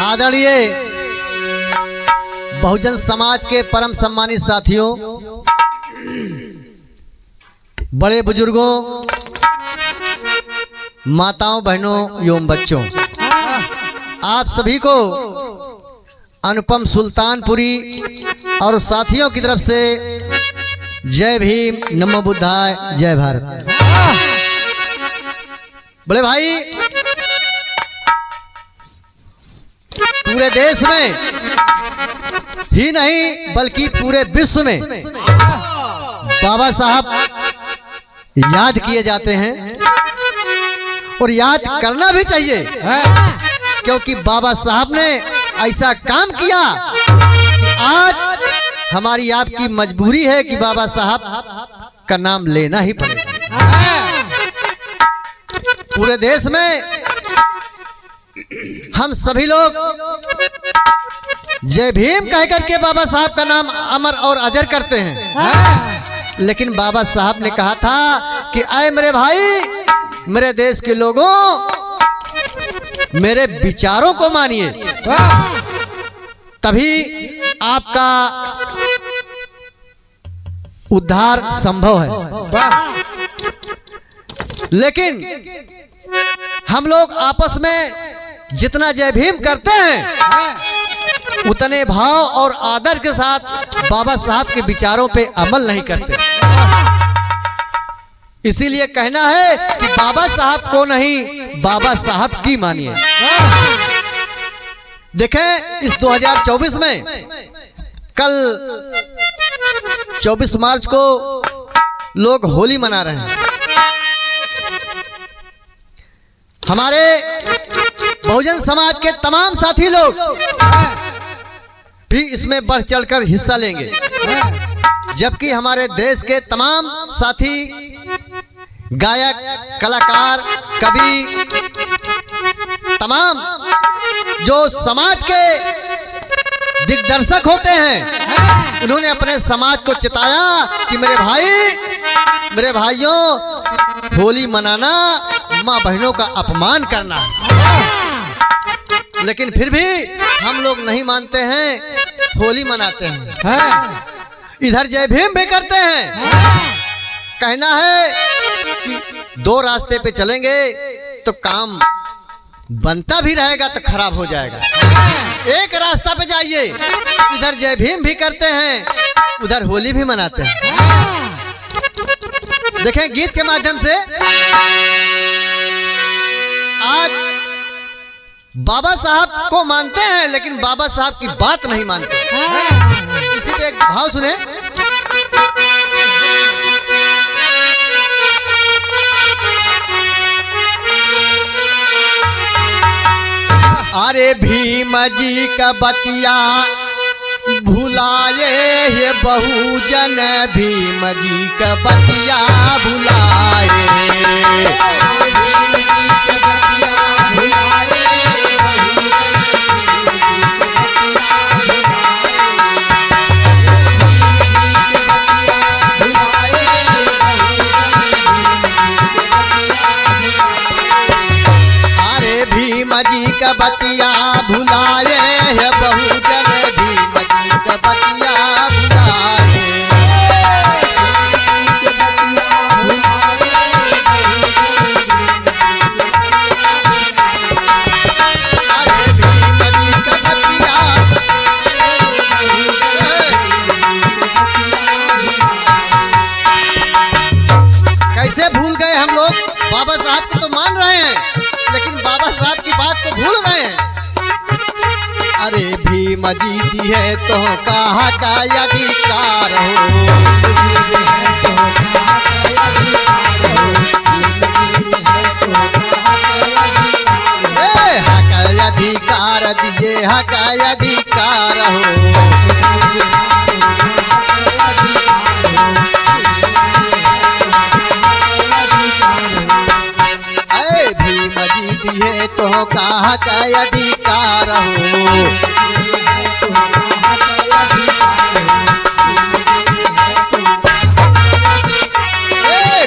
आदरणीय बहुजन समाज के परम सम्मानित साथियों, बड़े बुजुर्गों, माताओं, बहनों एवं बच्चों, आप सभी को अनुपम सुल्तानपुरी और साथियों की तरफ से जय भीम, नमो बुद्धाय, जय भारत। बड़े भाई, पूरे देश में ही नहीं बल्कि पूरे विश्व में बाबा साहब याद किए जाते हैं और याद करना भी चाहिए, क्योंकि बाबा साहब ने ऐसा काम किया कि आज हमारी आपकी मजबूरी है कि बाबा साहब का नाम लेना ही पड़ेगा। पूरे देश में हम सभी लोग जय भीम कह करके बाबा साहब का नाम अमर और अजर करते हैं, लेकिन बाबा साहब ने कहा था कि आए मेरे भाई, मेरे देश के लोगों, मेरे विचारों को मानिए, तभी आपका उद्धार संभव है। लेकिन हम लोग आपस में जितना जय भीम करते हैं उतने भाव और आदर के साथ बाबा साहब के विचारों पे अमल नहीं करते। इसीलिए कहना है कि बाबा साहब को नहीं, बाबा साहब की मानिए। देखें, इस 2024 में कल 24 मार्च को लोग होली मना रहे हैं। हमारे बहुजन समाज के तमाम साथी लोग भी इसमें बढ़ चढ़कर हिस्सा लेंगे, जबकि हमारे देश के तमाम साथी, गायक, कलाकार, कवि, तमाम जो समाज के दिग्दर्शक होते हैं, उन्होंने अपने समाज को चिताया कि मेरे भाई, मेरे भाइयों, होली मनाना माँ बहनों का अपमान करना है। लेकिन फिर भी हम लोग नहीं मानते हैं, होली मनाते हैं, इधर जय भीम भी करते हैं। कहना है कि दो रास्ते पे चलेंगे तो काम बनता भी रहेगा तो खराब हो जाएगा। एक रास्ता पे जाइए, इधर जय भीम भी करते हैं, उधर होली भी मनाते हैं। देखें, गीत के माध्यम से आज बाबा साहब को मानते हैं, लेकिन बाबा साहब की बात नहीं मानते। इसी पे एक भाव सुने। अरे भीम जी का बतिया भुलाए ये बहुजन, भीम जी का बतिया भुलाए। अरे भीम जी का बतिया भुलाए है बहुजन, भीम जी का बतिया भुलाए। अरे भीम जी का बतिया, कैसे भूल गए हम लोग? बाबा साहब को तो मान रहे हैं, लेकिन बाबा साहब की बात को भूल रहे हैं। अरे भीम जी दी है तो कहा का अधिकार हो, हक अधिकार दिए, हक अधिकार हो। दिए तो कहा का अधिकार हो।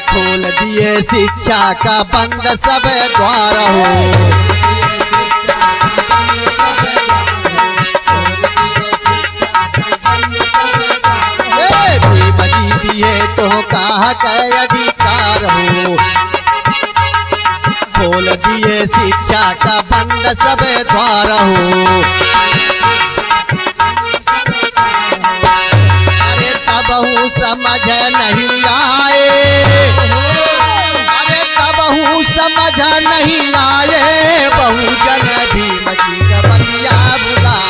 खोल दिए शिक्षा का बंद सब द्वार हो। तो कहा के अधिकार हो। खोल दिए शिक्षा का बंद सब द्वार हो। अरे तबहू समझ नहीं आए, अरे तबहू समझ नहीं आए, बहुजन भीम जी का बतिया बुलाए।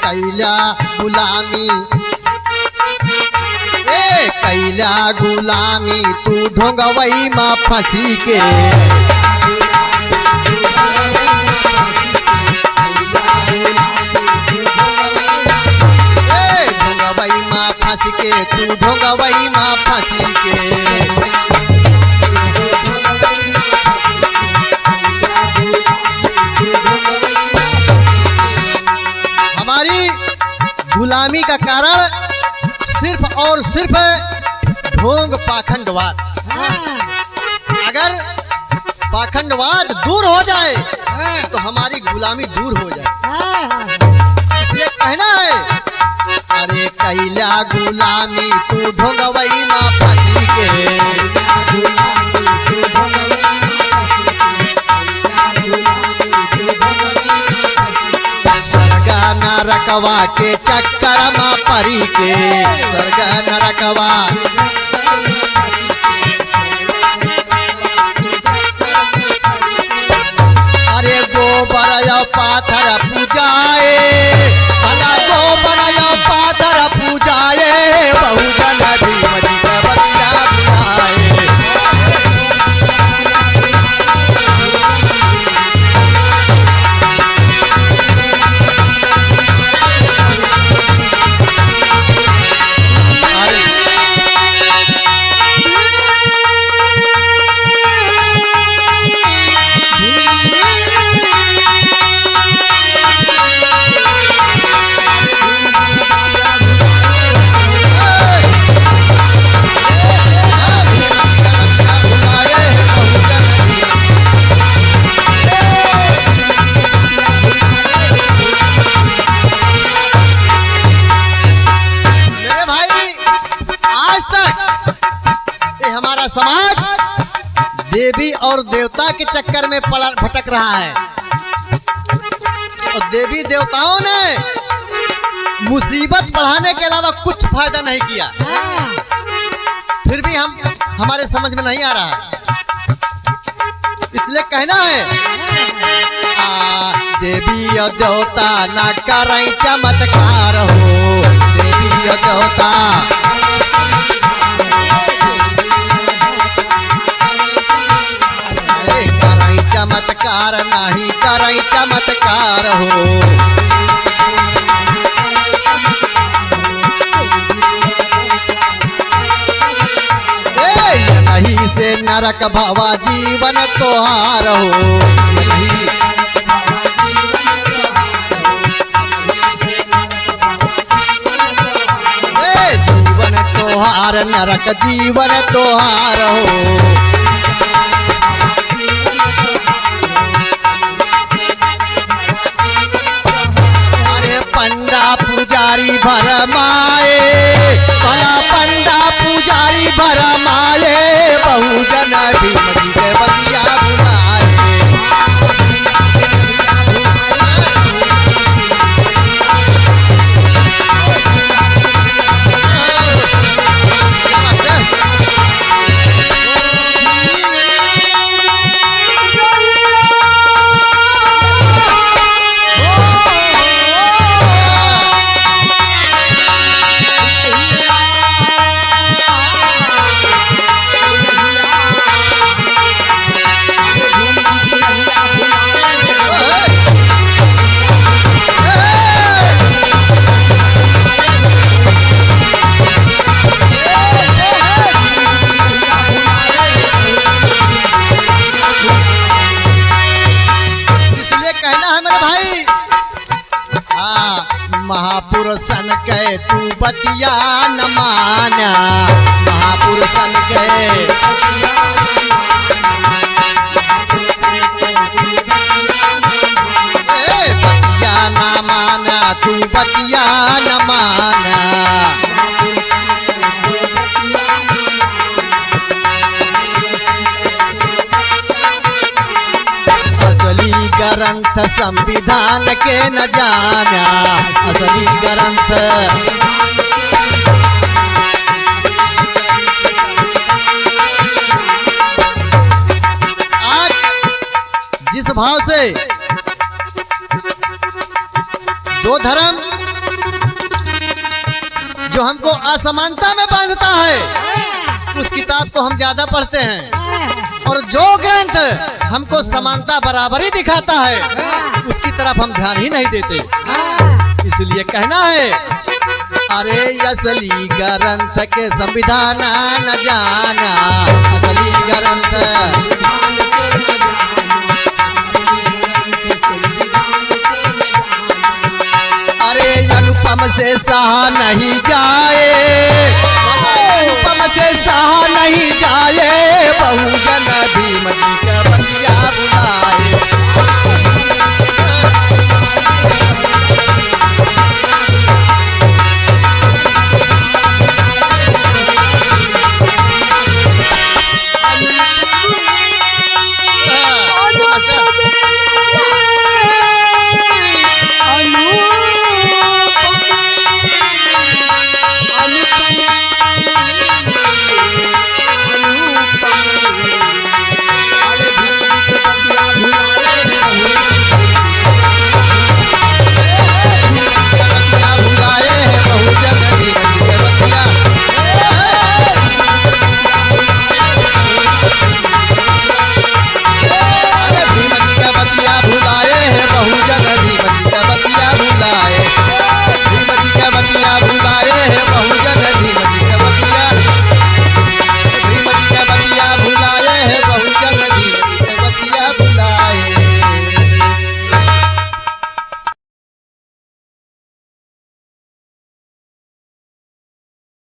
कैला गुलामी, ए कैला गुलामी तू ढोंगवई माँ फंसी के। ढोंगवई माँ फंस के, तू ढोंगवई माँ फंसी के। गुलामी का कारण सिर्फ और सिर्फ ढोंग पाखंडवाद। अगर पाखंडवाद दूर हो जाए तो हमारी गुलामी दूर हो जाए। इसलिए कहना है, अरे कैला गुलामी तू ढोंगवई माँ फंसी के। नरकवा के चक्कर में परी के, स्वर्ग नरकवा। अरे गोबर या पाथर पूजाए, भला गोबर या पाथर पूजाए, बहुजन भीम जी का बतिया बुलाए। समाज देवी और देवता के चक्कर में भटक रहा है और देवी देवताओं ने मुसीबत बढ़ाने के अलावा कुछ फायदा नहीं किया। फिर भी हमारे समझ में नहीं आ रहा, इसलिए कहना है, देवी और देवता ना करें चमत्कार हो। देवी और देवता चमत्कार नहीं करें चमत्कार हो। नहीं से नरक भवा जीवन तोहार हो। जीवन तोहार नरक जीवन तोहार हो। पंडा पुजारी भरमाए, भला पंडा पुजारी भरमाए, बहुजन भीम जी के बतिया बुलाए। महापुरुषन के तू बतिया न माना, महापुरुषन के बतिया न माना, तू बतिया न माना। असली ग्रंथ संविधान के न जाना, असली ग्रंथ आज जिस भाव से जो धर्म जो हमको असमानता में बांधता है उस किताब को हम ज्यादा पढ़ते हैं, और जो ग्रंथ हमको समानता बराबरी दिखाता है उसकी तरफ हम ध्यान ही नहीं देते। इसलिए कहना है अरे असली ग्रंथ के संविधान न जाना, असली ग्रंथ अनुपम से सहा नहीं जाए,